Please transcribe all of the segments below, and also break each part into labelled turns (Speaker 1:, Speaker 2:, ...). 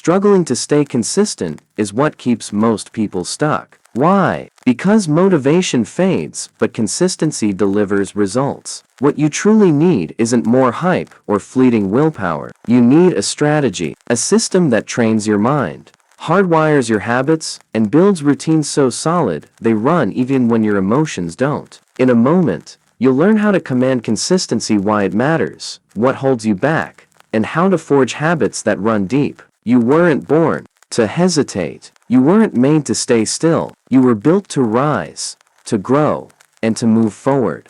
Speaker 1: Struggling to stay consistent is what keeps most people stuck. Why? Because motivation fades, but consistency delivers results. What you truly need isn't more hype or fleeting willpower. You need a strategy, a system that trains your mind, hardwires your habits, and builds routines so solid they run even when your emotions don't. In a moment, you'll learn how to command consistency, why it matters, what holds you back, and how to forge habits that run deep. You weren't born to hesitate. You weren't made to stay still. You were built to rise, to grow, and to move forward.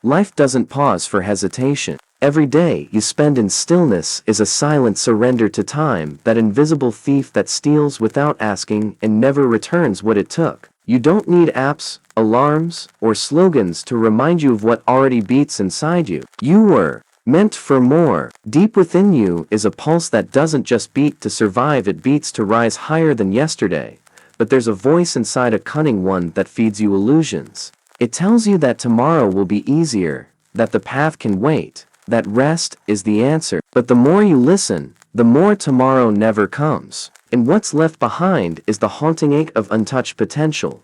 Speaker 1: Life doesn't pause for hesitation. Every day you spend in stillness is a silent surrender to time, that invisible thief that steals without asking and never returns what it took. You don't need apps, alarms, or slogans to remind you of what already beats inside you. You were meant for more. Deep within you is a pulse that doesn't just beat to survive, it beats to rise higher than yesterday. But there's a voice inside, a cunning one, that feeds you illusions. It tells you that tomorrow will be easier, that the path can wait, that rest is the answer. But the more you listen, the more tomorrow never comes. And what's left behind is the haunting ache of untouched potential.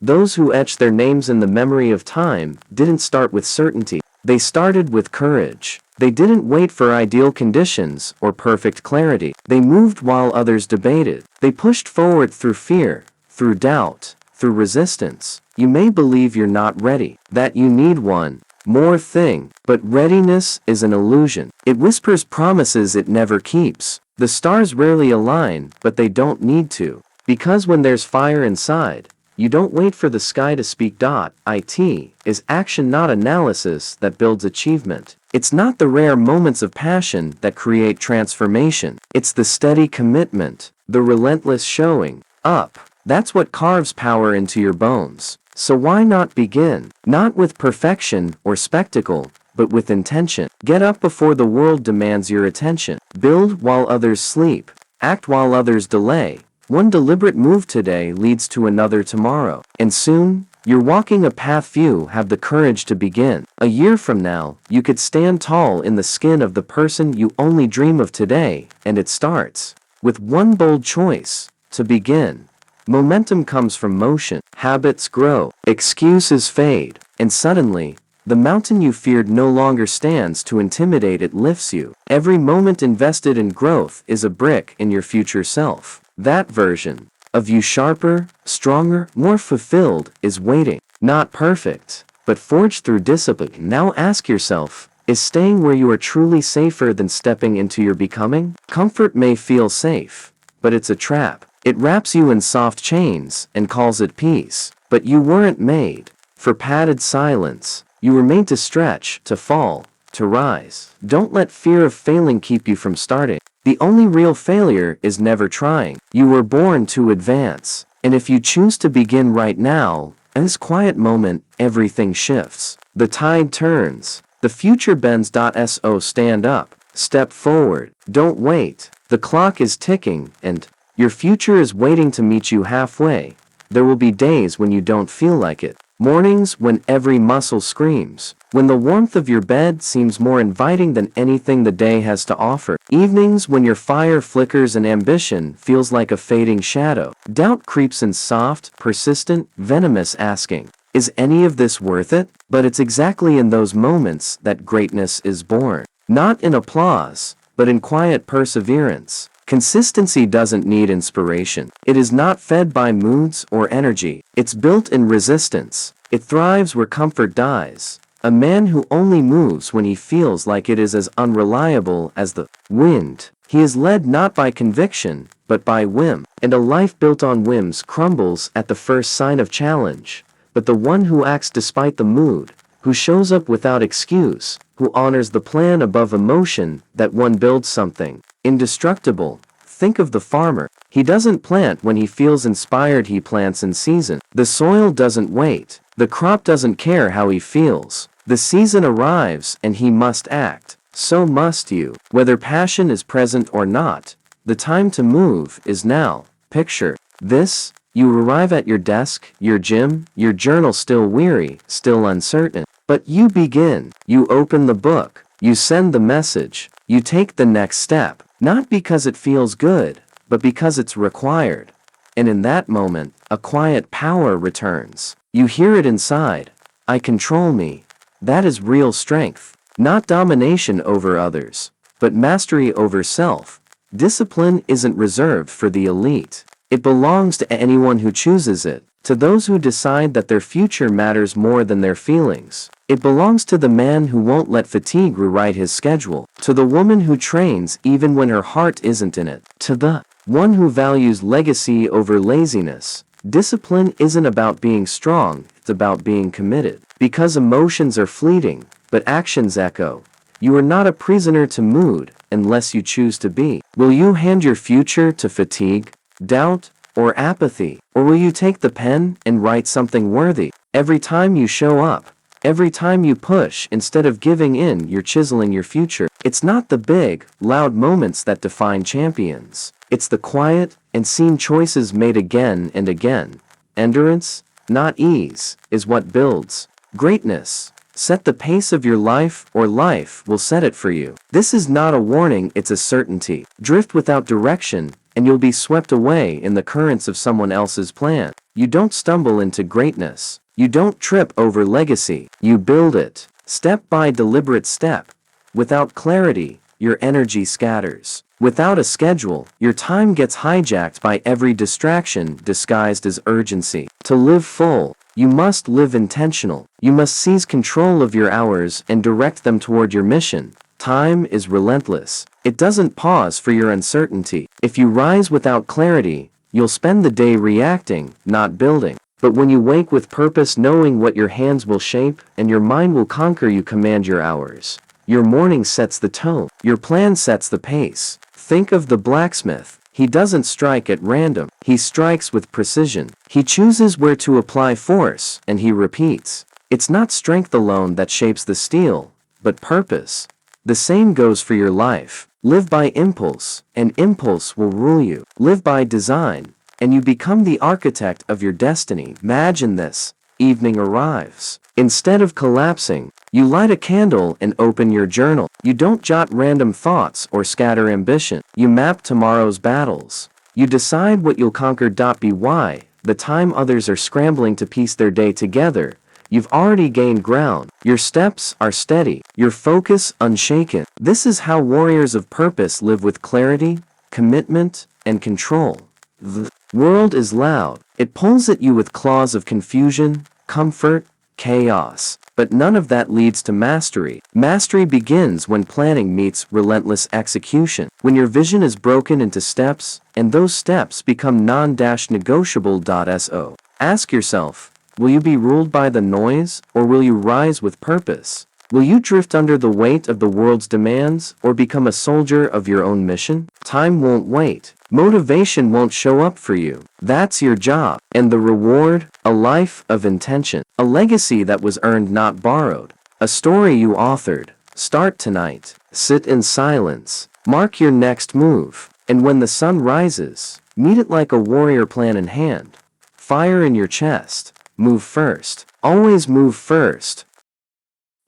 Speaker 1: Those who etch their names in the memory of time didn't start with certainty. They started with courage. They didn't wait for ideal conditions or perfect clarity. They moved while others debated. They pushed forward through fear, through doubt, through resistance. You may believe you're not ready, that you need one more thing, but readiness is an illusion. It whispers promises it never keeps. The stars rarely align, but they don't need to. Because when there's fire inside, you don't wait for the sky to speak. It is action, not analysis, that builds achievement. It's not the rare moments of passion that create transformation. It's the steady commitment, the relentless showing up. That's what carves power into your bones. So why not begin? Not with perfection or spectacle, but with intention. Get up before the world demands your attention. Build while others sleep. Act while others delay. One deliberate move today leads to another tomorrow. And soon, you're walking a path few have the courage to begin. A year from now, you could stand tall in the skin of the person you only dream of today, and it starts with one bold choice: to begin. Momentum comes from motion. Habits grow. Excuses fade. And suddenly, the mountain you feared no longer stands to intimidate, it lifts you. Every moment invested in growth is a brick in your future self. That version of you, sharper, stronger, more fulfilled, is waiting. Not perfect, but forged through discipline. Now ask yourself, is staying where you are truly safer than stepping into your becoming? Comfort may feel safe, but it's a trap. It wraps you in soft chains and calls it peace. But you weren't made for padded silence. You were made to stretch, to fall, to rise. Don't let fear of failing keep you from starting. The only real failure is never trying. You were born to advance. And if you choose to begin right now, in this quiet moment, everything shifts. The tide turns. The future bends. So stand up. Step forward. Don't wait. The clock is ticking, and your future is waiting to meet you halfway. There will be days when you don't feel like it. Mornings when every muscle screams. When the warmth of your bed seems more inviting than anything the day has to offer. Evenings when your fire flickers and ambition feels like a fading shadow. Doubt creeps in, soft, persistent, venomous, asking, is any of this worth it? But it's exactly in those moments that greatness is born. Not in applause, but in quiet perseverance. Consistency doesn't need inspiration. It is not fed by moods or energy. It's built in resistance. It thrives where comfort dies. A man who only moves when he feels like it is as unreliable as the wind. He is led not by conviction, but by whim. And a life built on whims crumbles at the first sign of challenge. But the one who acts despite the mood, who shows up without excuse, who honors the plan above emotion, that one builds something indestructible. Think of the farmer. He doesn't plant when he feels inspired, he plants in season. The soil doesn't wait. The crop doesn't care how he feels. The season arrives and he must act. So must you. Whether passion is present or not, the time to move is now. Picture this. You arrive at your desk, your gym, your journal, still weary, still uncertain. But you begin. You open the book. You send the message. You take the next step. Not because it feels good, but because it's required. And in that moment, a quiet power returns. You hear it inside. I control me. That is real strength. Not domination over others, but mastery over self. Discipline isn't reserved for the elite. It belongs to anyone who chooses it, to those who decide that their future matters more than their feelings. It belongs to the man who won't let fatigue rewrite his schedule, to the woman who trains even when her heart isn't in it, to the one who values legacy over laziness. Discipline isn't about being strong, it's about being committed. Because emotions are fleeting, but actions echo. You are not a prisoner to mood unless you choose to be. Will you hand your future to fatigue, doubt, or apathy? Or will you take the pen and write something worthy? Every time you show up, every time you push instead of giving in, you're chiseling your future. It's not the big, loud moments that define champions. It's the quiet, unseen choices made again and again. Endurance, not ease, is what builds greatness. Set the pace of your life, or life will set it for you. This is not a warning, it's a certainty. Drift without direction, and you'll be swept away in the currents of someone else's plan. You don't stumble into greatness. You don't trip over legacy. You build it, step by deliberate step. Without clarity, your energy scatters. Without a schedule, your time gets hijacked by every distraction disguised as urgency. To live full, you must live intentional. You must seize control of your hours and direct them toward your mission. Time is relentless. It doesn't pause for your uncertainty. If you rise without clarity, you'll spend the day reacting, not building. But when you wake with purpose, knowing what your hands will shape and your mind will conquer, you command your hours. Your morning sets the tone. Your plan sets the pace. Think of the blacksmith. He doesn't strike at random. He strikes with precision. He chooses where to apply force, and he repeats. It's not strength alone that shapes the steel, but purpose. The same goes for your life. Live by impulse, and impulse will rule you. Live by design, and you become the architect of your destiny. Imagine this. Evening arrives. Instead of collapsing, you light a candle and open your journal. You don't jot random thoughts or scatter ambition. You map tomorrow's battles. You decide what you'll conquer. By the time others are scrambling to piece their day together, you've already gained ground. Your steps are steady, your focus unshaken. This is how warriors of purpose live, with clarity, commitment, and control. The world is loud. It pulls at you with claws of confusion, comfort, chaos. But none of that leads to mastery. Mastery begins when planning meets relentless execution. When your vision is broken into steps, and those steps become non-negotiable. So ask yourself, will you be ruled by the noise, or will you rise with purpose? Will you drift under the weight of the world's demands, or become a soldier of your own mission? Time won't wait. Motivation won't show up for you. That's your job. And the reward? A life of intention. A legacy that was earned, not borrowed. A story you authored. Start tonight. Sit in silence. Mark your next move. And when the sun rises, meet it like a warrior, plan in hand. Fire in your chest. Move first. Always move first.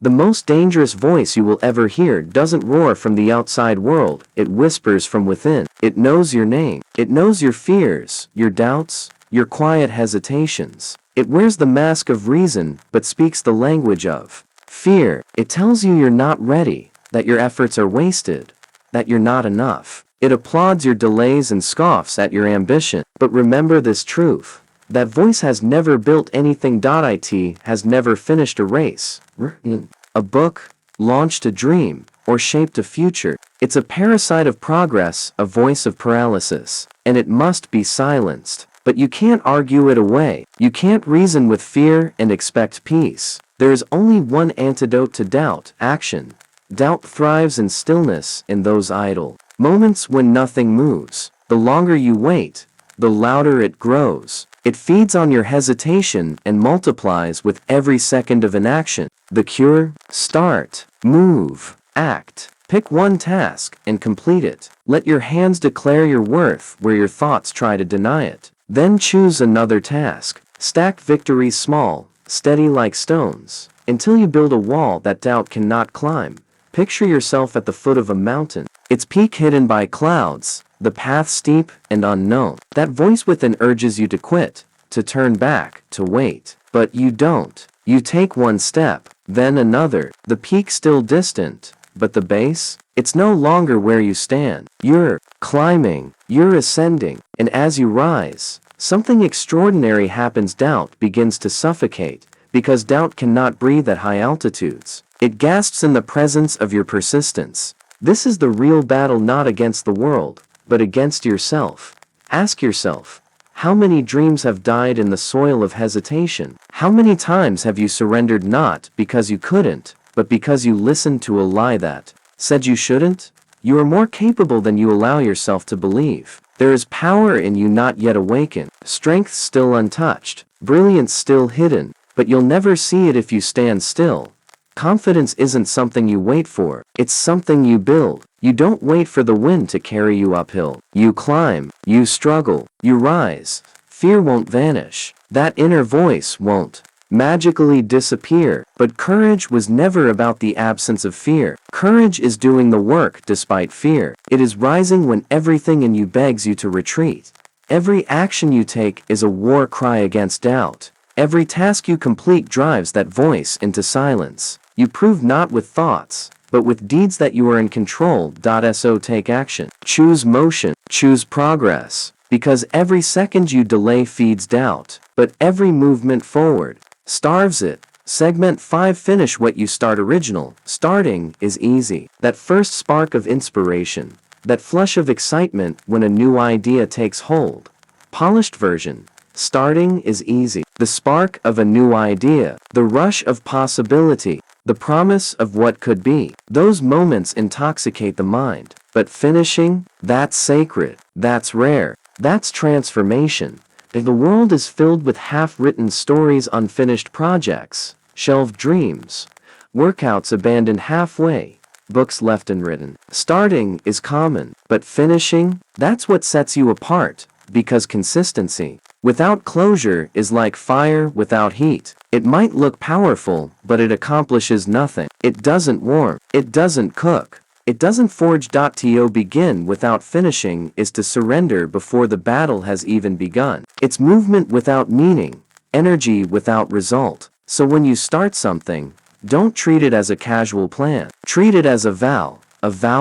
Speaker 1: The most dangerous voice you will ever hear doesn't roar from the outside world, it whispers from within. It knows your name. It knows your fears, your doubts, your quiet hesitations. It wears the mask of reason, but speaks the language of fear. It tells you you're not ready, that your efforts are wasted, that you're not enough. It applauds your delays and scoffs at your ambition. But remember this truth. That voice has never built anything. It has never finished a race, a book, launched a dream, or shaped a future. It's a parasite of progress, a voice of paralysis, and it must be silenced. But you can't argue it away. You can't reason with fear and expect peace. There is only one antidote to doubt: action. Doubt thrives in stillness, in those idle moments when nothing moves. The longer you wait, the louder it grows. It feeds on your hesitation and multiplies with every second of inaction. The cure? Start, move, act. Pick one task and complete it. Let your hands declare your worth where your thoughts try to deny it. Then choose another task. Stack victories small, steady like stones, until you build a wall that doubt cannot climb. Picture yourself at the foot of a mountain. Its peak hidden by clouds, the path steep and unknown. That voice within urges you to quit, to turn back, to wait. But you don't. You take one step, then another, the peak still distant, but the base? It's no longer where you stand. You're climbing, you're ascending, and as you rise, something extraordinary happens. Doubt begins to suffocate, because doubt cannot breathe at high altitudes. It gasps in the presence of your persistence. This is the real battle, not against the world, but against yourself. Ask yourself, how many dreams have died in the soil of hesitation? How many times have you surrendered not because you couldn't, but because you listened to a lie that said you shouldn't? You are more capable than you allow yourself to believe. There is power in you not yet awakened, strength still untouched, brilliance still hidden, but you'll never see it if you stand still. Confidence isn't something you wait for, it's something you build. You don't wait for the wind to carry you uphill. You climb, you struggle, you rise. Fear won't vanish. That inner voice won't magically disappear. But courage was never about the absence of fear. Courage is doing the work despite fear. It is rising when everything in you begs you to retreat. Every action you take is a war cry against doubt. Every task you complete drives that voice into silence. You prove not with thoughts, but with deeds that you are in control. So take action. Choose motion. Choose progress. Because every second you delay feeds doubt, but every movement forward starves it. Segment 5. Finish what you start. Original. Starting is easy. That first spark of inspiration. That flush of excitement when a new idea takes hold. Polished version. Starting is easy. The spark of a new idea. The rush of possibility. The promise of what could be. Those moments intoxicate the mind. But finishing? That's sacred. That's rare. That's transformation. The world is filled with half-written stories, unfinished projects, shelved dreams, workouts abandoned halfway, books left unwritten. Starting is common, but finishing? That's what sets you apart, because consistency without closure is like fire without heat. It might look powerful, but it accomplishes nothing. It doesn't warm. It doesn't cook. It doesn't forge. To begin without finishing is to surrender before the battle has even begun. It's movement without meaning, energy without result. So when you start something, don't treat it as a casual plan. Treat it as a vow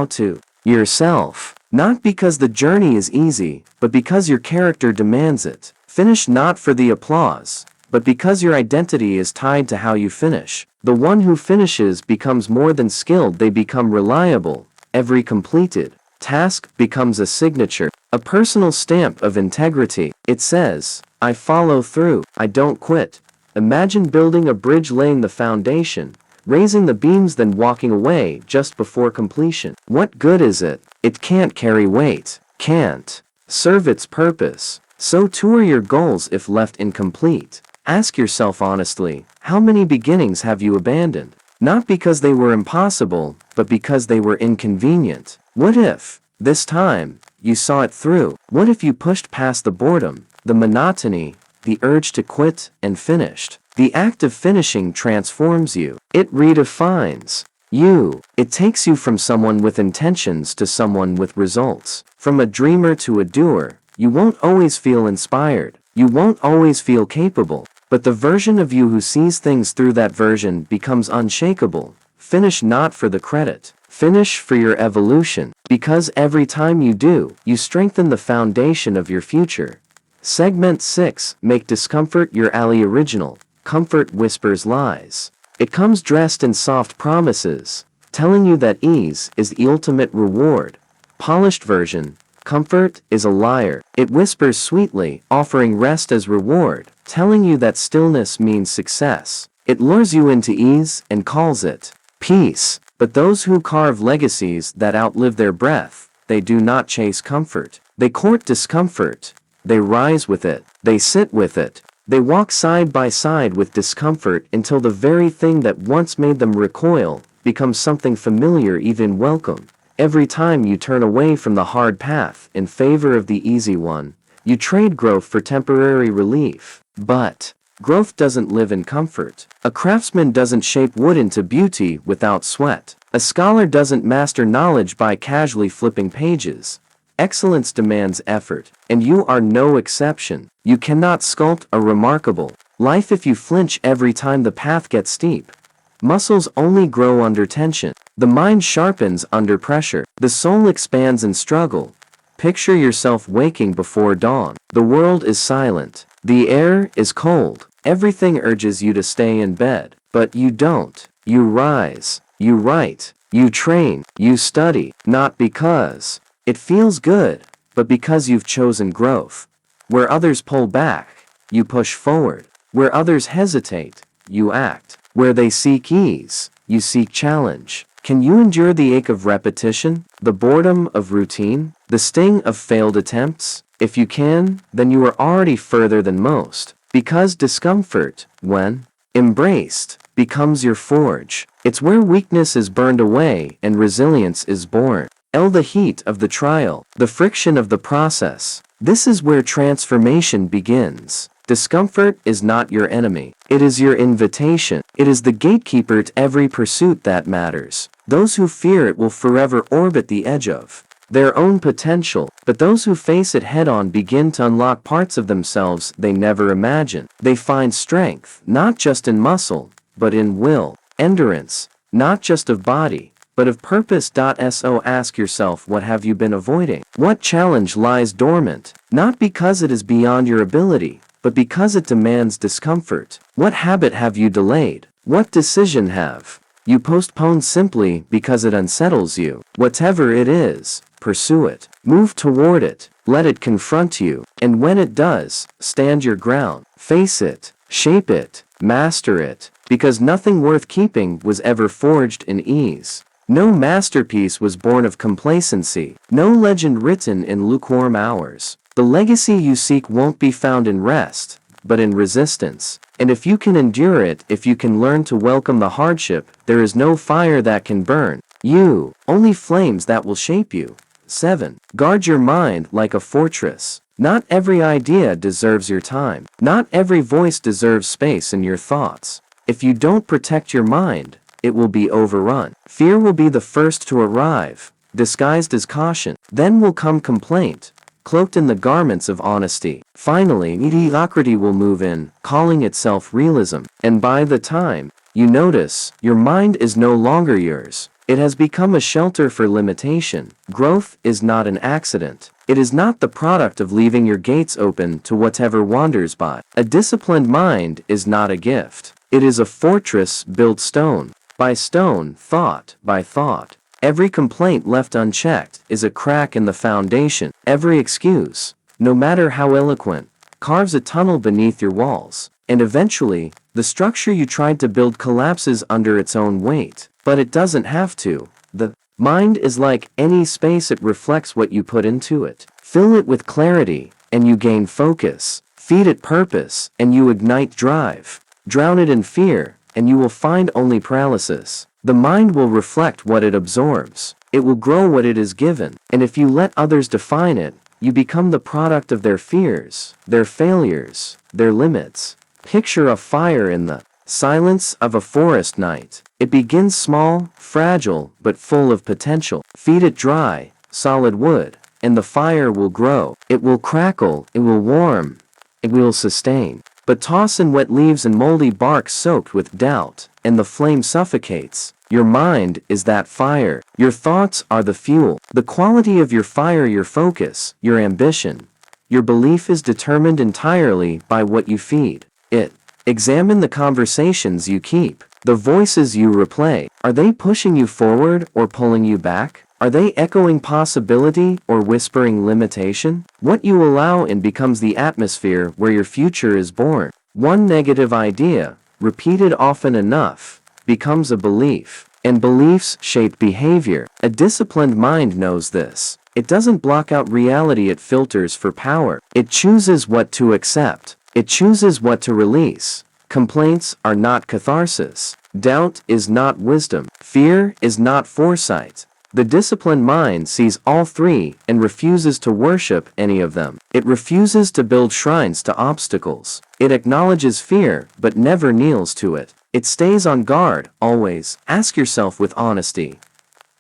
Speaker 1: to yourself. Not because the journey is easy, but because your character demands it. Finish not for the applause, but because your identity is tied to how you finish. The one who finishes becomes more than skilled, they become reliable. Every completed task becomes a signature, a personal stamp of integrity. It says, I follow through, I don't quit. Imagine building a bridge, laying the foundation, raising the beams, then walking away just before completion. What good is it? It can't carry weight, can't serve its purpose. So too are your goals if left incomplete. Ask yourself honestly, how many beginnings have you abandoned? Not because they were impossible, but because they were inconvenient. What if, this time, you saw it through? What if you pushed past the boredom, the monotony, the urge to quit, and finished? The act of finishing transforms you. It redefines you. It takes you from someone with intentions to someone with results. From a dreamer to a doer. You won't always feel inspired. You won't always feel capable. But the version of you who sees things through that version becomes unshakable. Finish not for the credit. Finish for your evolution. Because every time you do, you strengthen the foundation of your future. Segment 6. Make discomfort your ally. Original. Comfort whispers lies. It comes dressed in soft promises, telling you that ease is the ultimate reward. Polished version. Comfort is a liar. It whispers sweetly, offering rest as reward, telling you that stillness means success. It lures you into ease and calls it peace. But those who carve legacies that outlive their breath, they do not chase comfort. They court discomfort. They rise with it. They sit with it. They walk side by side with discomfort until the very thing that once made them recoil becomes something familiar, even welcome. Every time you turn away from the hard path in favor of the easy one, you trade growth for temporary relief. But growth doesn't live in comfort. A craftsman doesn't shape wood into beauty without sweat. A scholar doesn't master knowledge by casually flipping pages. Excellence demands effort, and you are no exception. You cannot sculpt a remarkable life if you flinch every time the path gets steep. Muscles only grow under tension. The mind sharpens under pressure. The soul expands in struggle. Picture yourself waking before dawn. The world is silent. The air is cold. Everything urges you to stay in bed, but you don't. You rise. You write. You train. You study. Not because it feels good, but because you've chosen growth. Where others pull back, you push forward. Where others hesitate, you act. Where they seek ease, you seek challenge. Can you endure the ache of repetition, the boredom of routine, the sting of failed attempts? If you can, then you are already further than most. Because discomfort, when embraced, becomes your forge. It's where weakness is burned away and resilience is born. The heat of the trial, the friction of the process. This is where transformation begins. Discomfort is not your enemy. It is your invitation. It is the gatekeeper to every pursuit that matters. Those who fear it will forever orbit the edge of their own potential, but those who face it head-on begin to unlock parts of themselves they never imagined. They find strength, not just in muscle, but in will. Endurance, not just of body, but of purpose. So ask yourself, what have you been avoiding? What challenge lies dormant? Not because it is beyond your ability, but because it demands discomfort. What habit have you delayed? What decision have you postponed simply because it unsettles you? Whatever it is, pursue it. Move toward it. Let it confront you. And when it does, stand your ground. Face it. Shape it. Master it. Because nothing worth keeping was ever forged in ease. No masterpiece was born of complacency. No legend written in lukewarm hours. The legacy you seek won't be found in rest, but in resistance. And if you can endure it, if you can learn to welcome the hardship, there is no fire that can burn you, only flames that will shape you. 7. Guard your mind like a fortress. Not every idea deserves your time. Not every voice deserves space in your thoughts. If you don't protect your mind, it will be overrun. Fear will be the first to arrive, disguised as caution. Then will come complaint, cloaked in the garments of honesty. Finally, mediocrity will move in, calling itself realism. And by the time you notice, your mind is no longer yours. It has become a shelter for limitation. Growth is not an accident. It is not the product of leaving your gates open to whatever wanders by. A disciplined mind is not a gift. It is a fortress built stone by stone, thought by thought. Every complaint left unchecked is a crack in the foundation. Every excuse, no matter how eloquent, carves a tunnel beneath your walls. And eventually, the structure you tried to build collapses under its own weight. But it doesn't have to. The mind is like any space, it reflects what you put into it. Fill it with clarity, and you gain focus. Feed it purpose, and you ignite drive. Drown it in fear, and you will find only paralysis. The mind will reflect what it absorbs. It will grow what it is given. And if you let others define it, you become the product of their fears, their failures, their limits. Picture a fire in the silence of a forest night. It begins small, fragile, but full of potential. Feed it dry, solid wood, and the fire will grow. It will crackle, it will warm, it will sustain. But toss in wet leaves and moldy bark soaked with doubt, and the flame suffocates. Your mind is that fire. Your thoughts are the fuel. The quality of your fire, your focus, your ambition, your belief is determined entirely by what you feed it. Examine the conversations you keep, the voices you replay. Are they pushing you forward or pulling you back? Are they echoing possibility or whispering limitation? What you allow in becomes the atmosphere where your future is born. One negative idea, repeated often enough, becomes a belief. And beliefs shape behavior. A disciplined mind knows this. It doesn't block out reality, it filters for power. It chooses what to accept. It chooses what to release. Complaints are not catharsis. Doubt is not wisdom. Fear is not foresight. The disciplined mind sees all three and refuses to worship any of them. It refuses to build shrines to obstacles. It acknowledges fear but never kneels to it. It stays on guard, always. Ask yourself with honesty,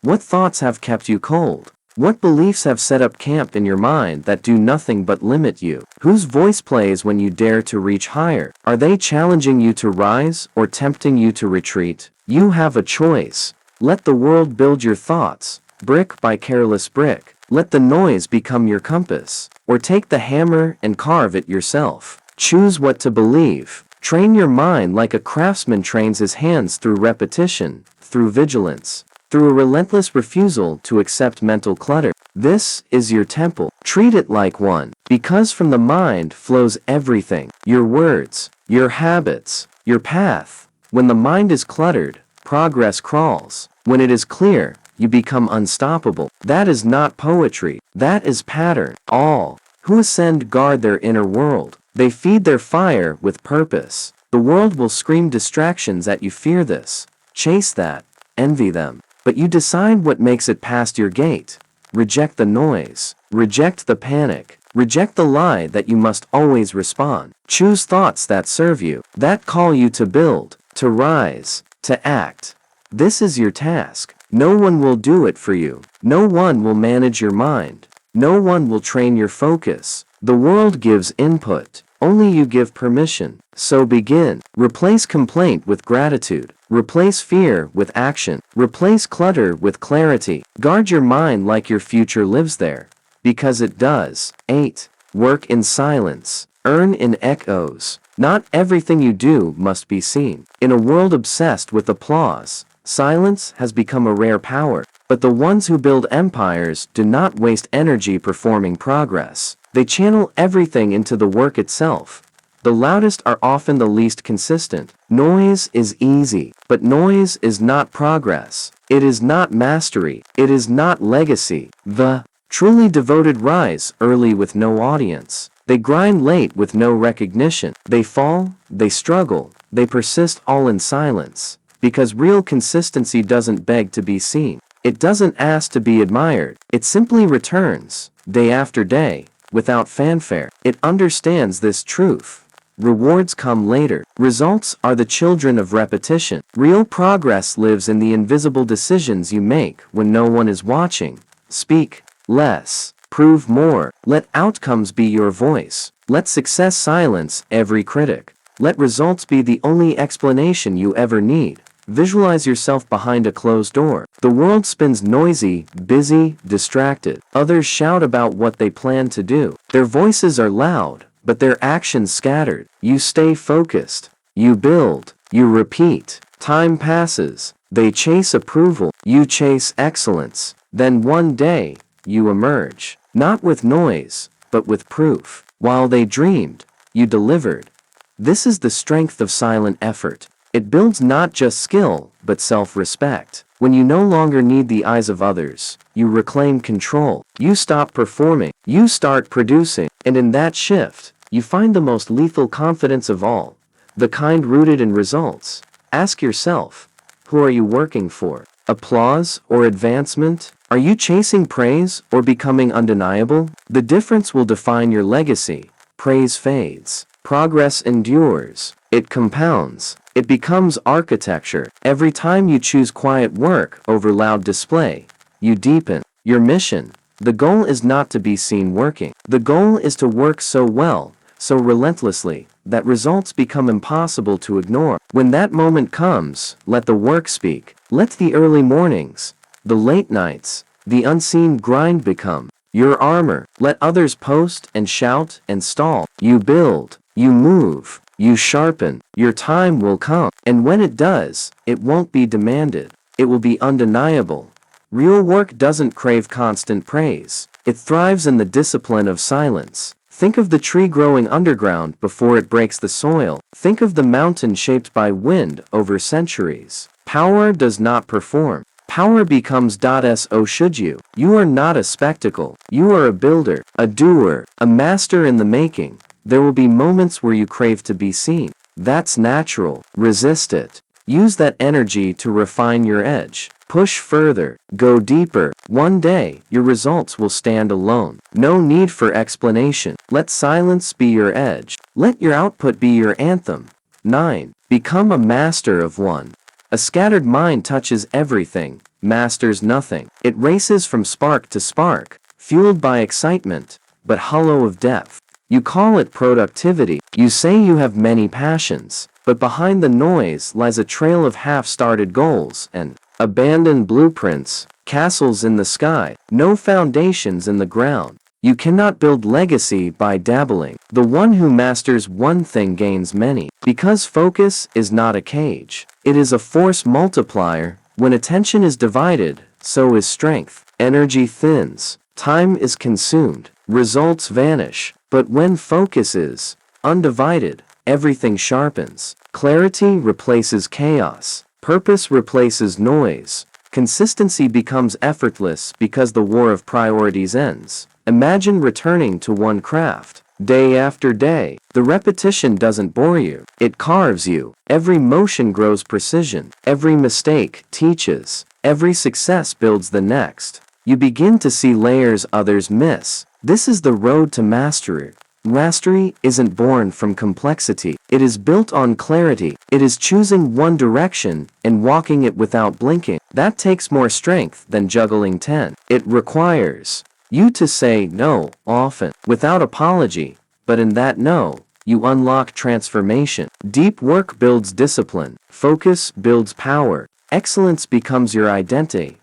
Speaker 1: what thoughts have kept you cold? What beliefs have set up camp in your mind that do nothing but limit you? Whose voice plays when you dare to reach higher? Are they challenging you to rise or tempting you to retreat? You have a choice. Let the world build your thoughts, brick by careless brick. Let the noise become your compass, or take the hammer and carve it yourself. Choose what to believe. Train your mind like a craftsman trains his hands through repetition, through vigilance, through a relentless refusal to accept mental clutter. This is your temple. Treat it like one, because from the mind flows everything. Your words, your habits, your path. When the mind is cluttered, progress crawls. When it is clear, you become unstoppable. That is not poetry. That is pattern. All who ascend guard their inner world. They feed their fire with purpose. The world will scream distractions at you. Fear this. Chase that. Envy them. But you decide what makes it past your gate. Reject the noise. Reject the panic. Reject the lie that you must always respond. Choose thoughts that serve you, that call you to build, to rise, to act. This is your task. No one will do it for you. No one will manage your mind. No one will train your focus. The world gives input. Only you give permission. So begin. Replace complaint with gratitude. Replace fear with action. Replace clutter with clarity. Guard your mind like your future lives there. Because it does. 8. Work in silence. Earn in echoes. Not everything you do must be seen. In a world obsessed with applause, silence has become a rare power. But the ones who build empires do not waste energy performing progress. They channel everything into the work itself. The loudest are often the least consistent. Noise is easy, but noise is not progress. It is not mastery. It is not legacy. The truly devoted rise early with no audience. They grind late with no recognition. They fall, they struggle, they persist all in silence. Because real consistency doesn't beg to be seen. It doesn't ask to be admired. It simply returns, day after day, without fanfare. It understands this truth. Rewards come later. Results are the children of repetition. Real progress lives in the invisible decisions you make when no one is watching. Speak less. Prove more. Let outcomes be your voice. Let success silence every critic. Let results be the only explanation you ever need. Visualize yourself behind a closed door. The world spins noisy, busy, distracted. Others shout about what they plan to do. Their voices are loud, but their actions scattered. You stay focused. You build. You repeat. Time passes. They chase approval. You chase excellence. Then one day, you emerge. Not with noise, but with proof. While they dreamed, you delivered. This is the strength of silent effort. It builds not just skill, but self-respect. When you no longer need the eyes of others, you reclaim control. You stop performing. You start producing. And in that shift, you find the most lethal confidence of all. The kind rooted in results. Ask yourself, who are you working for? Applause or advancement? Are you chasing praise or becoming undeniable? The difference will define your legacy. Praise fades. Progress endures. It compounds. It becomes architecture. Every time you choose quiet work over loud display, you deepen your mission. The goal is not to be seen working. The goal is to work so well, so relentlessly, that results become impossible to ignore. When that moment comes, let the work speak. Let the early mornings, the late nights, the unseen grind become your armor. Let others post and shout and stall. You build, you move, you sharpen. Your time will come. And when it does, it won't be demanded. It will be undeniable. Real work doesn't crave constant praise. It thrives in the discipline of silence. Think of the tree growing underground before it breaks the soil. Think of the mountain shaped by wind over centuries. Power does not perform. Power becomes .so should you. You are not a spectacle. You are a builder, a doer, a master in the making. There will be moments where you crave to be seen. That's natural. Resist it. Use that energy to refine your edge. Push further. Go deeper. One day, your results will stand alone. No need for explanation. Let silence be your edge. Let your output be your anthem. 9. Become a master of one. A scattered mind touches everything. masters nothing. It races from spark to spark, fueled by excitement, but hollow of depth. You call it productivity. You say you have many passions, but behind the noise lies a trail of half-started goals and abandoned blueprints, castles in the sky, no foundations in the ground. You cannot build legacy by dabbling. The one who masters one thing gains many. Because focus is not a cage. It is a force multiplier. When attention is divided, so is strength. Energy thins. Time is consumed. Results vanish. But when focus is undivided, everything sharpens. Clarity replaces chaos. Purpose replaces noise. Consistency becomes effortless because the war of priorities ends. Imagine returning to one craft, day after day. The repetition doesn't bore you, it carves you. Every motion grows precision, every mistake teaches, every success builds the next. You begin to see layers others miss. This is the road to mastery. Mastery isn't born from complexity, it is built on clarity. It is choosing one direction and walking it without blinking. That takes more strength than juggling 10. It requires you to say no often, without apology, but in that no, you unlock transformation. Deep work builds discipline, focus builds power, excellence becomes your identity.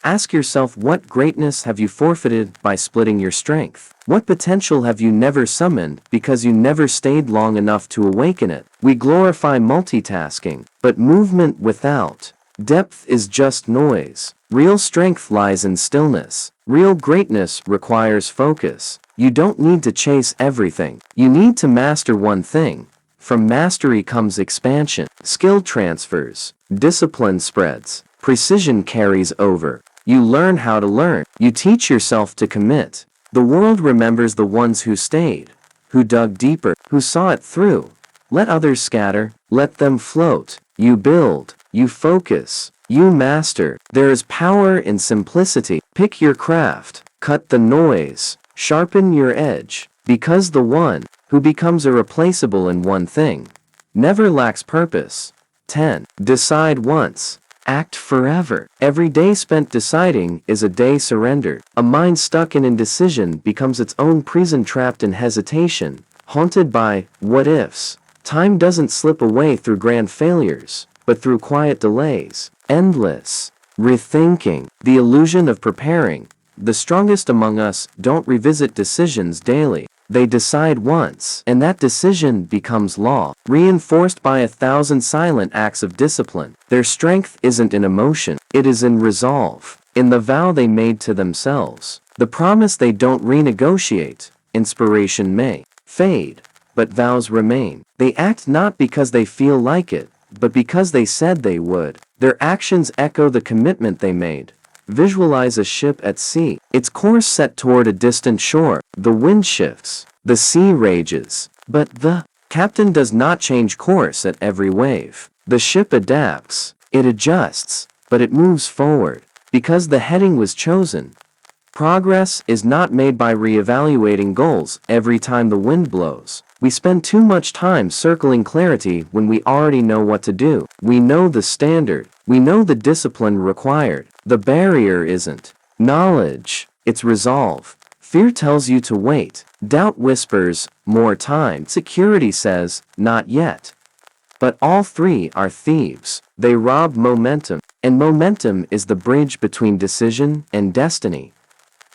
Speaker 1: Ask yourself, what greatness have you forfeited by splitting your strength? What potential have you never summoned because you never stayed long enough to awaken it? We glorify multitasking, but movement without depth is just noise. Real strength lies in stillness. Real greatness requires focus. You don't need to chase everything. You need to master one thing. From mastery comes expansion. Skill transfers. Discipline spreads. Precision carries over. You learn how to learn. You teach yourself to commit. The world remembers the ones who stayed, who dug deeper, who saw it through. Let others scatter. Let them float. You build. You focus. You master. There is power in simplicity. Pick your craft. Cut the noise. Sharpen your edge. Because the one who becomes irreplaceable in one thing never lacks purpose. 10. Decide once. Act forever. Every day spent deciding is a day surrendered. A mind stuck in indecision becomes its own prison, trapped in hesitation, haunted by what ifs. Time doesn't slip away through grand failures, but through quiet delays. Endless rethinking. The illusion of preparing. The strongest among us don't revisit decisions daily. They decide once, and that decision becomes law, reinforced by 1,000 silent acts of discipline. Their strength isn't in emotion, it is in resolve, in the vow they made to themselves, the promise they don't renegotiate. Inspiration may fade, but vows remain. They act not because they feel like it, but because they said they would. Their actions echo the commitment they made. Visualize a ship at sea, its course set toward a distant shore. The wind shifts, the sea rages, but the captain does not change course at every wave. The ship adapts, it adjusts, but it moves forward, because the heading was chosen. Progress is not made by reevaluating goals every time the wind blows. We spend too much time circling clarity when we already know what to do. We know the standard. We know the discipline required. The barrier isn't knowledge, it's resolve. Fear tells you to wait. Doubt whispers, more time. Security says, not yet. But all three are thieves. They rob momentum, and momentum is the bridge between decision and destiny.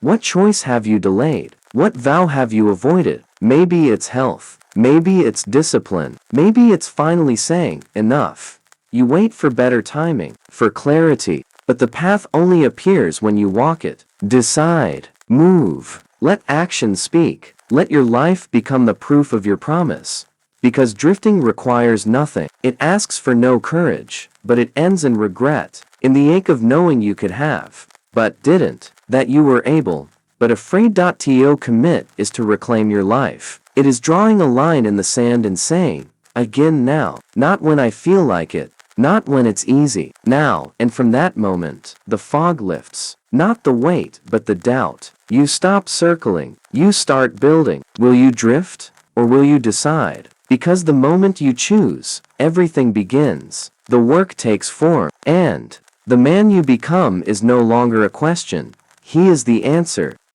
Speaker 1: What choice have you delayed? What vow have you avoided? Maybe it's health. Maybe it's discipline. Maybe it's finally saying, enough. You wait for better timing, for clarity, but the path only appears when you walk it. Decide. Move. Let action speak. Let your life become the proof of your promise. Because drifting requires nothing. It asks for no courage, but it ends in regret, in the ache of knowing you could have, but didn't, that you were able, but afraid. To commit is to reclaim your life. It is drawing a line in the sand and saying, again now, not when I feel like it, not when it's easy, now. And from that moment, the fog lifts, not the weight, but the doubt. You stop circling, you start building. Will you drift, or will you decide? Because the moment you choose, everything begins. The work takes form, and The man you become is no longer a question. He is the answer.